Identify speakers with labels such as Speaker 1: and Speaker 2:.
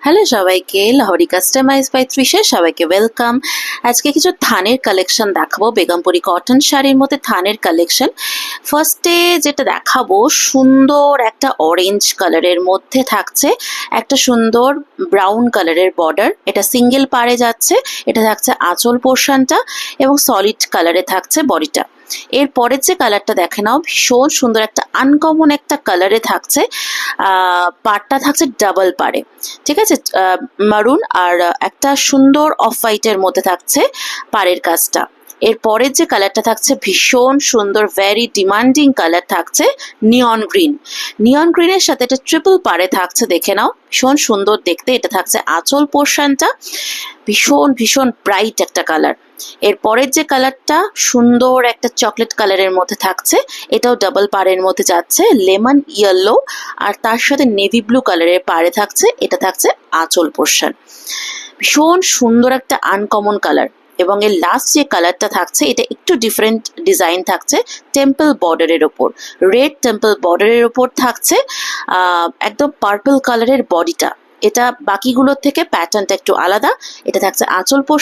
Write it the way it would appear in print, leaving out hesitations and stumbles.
Speaker 1: Hello সবাইকে, Lahori customise by Trisha সবাইকে welcome. আজকে কিছু থানের কালেকশন দেখাবো, বেগমপুরি কটন শাড়ির মধ্যে থানের কালেকশন। ফার্স্টে যেটা দেখাবো, সুন্দর একটা অরেঞ্জ কালারের মধ্যে থাকছে একটা সুন্দর ব্রাউন কালারের বর্ডার। এটা সিঙ্গেল পাড়ে যাচ্ছে, এটা থাকছে আঁচল পোর্শনটা এবং সলিড কালারে থাকছে বডিটা। এর পরের যে কালারটা দেখে নাও, ভীষণ সুন্দর একটা আনকমন একটা কালারে থাকছে। পাড়টা থাকছে ডাবল পাড়ে, ঠিক আছে, মারুন আর একটা সুন্দর অফ হোয়াইটের মধ্যে থাকছে পাড়ের কাজটা। এর পরের যে কালারটা থাকছে ভীষণ সুন্দর, ভেরি ডিমান্ডিং কালার থাকছে নিয়ন গ্রিন। নিয়ন গ্রিনের সাথে এটা ট্রিপল পাড়ে থাকছে, দেখে নাও ভীষণ সুন্দর দেখতে। এটা থাকছে আঁচল পোর্শনটা, ভীষণ ভীষণ ব্রাইট একটা কালার। এর পরের যে কালারটা সুন্দর একটা চকলেট কালারের মধ্যে থাকছে, এটাও ডাবল পাড়ের মধ্যে যাচ্ছে, লেমন ইয়েলো আর তার সাথে নেভি ব্লু কালারের পাড়ে থাকছে। এটা থাকছে আঁচল পোর্শন, ভীষণ সুন্দর একটা আনকমন কালার। এবং এর লাস্ট যে কালারটা থাকছে, এটা একটু ডিফারেন্ট ডিজাইন থাকছে, টেম্পল বর্ডারের ওপর, রেড টেম্পল বর্ডারের ওপর থাকছে একদম পার্পল কালারের বডিটা। এটা বাকিগুলোর থেকে প্যাটার্নটা একটু আলাদা। এটা থাকছে আঁচল পোর্শন।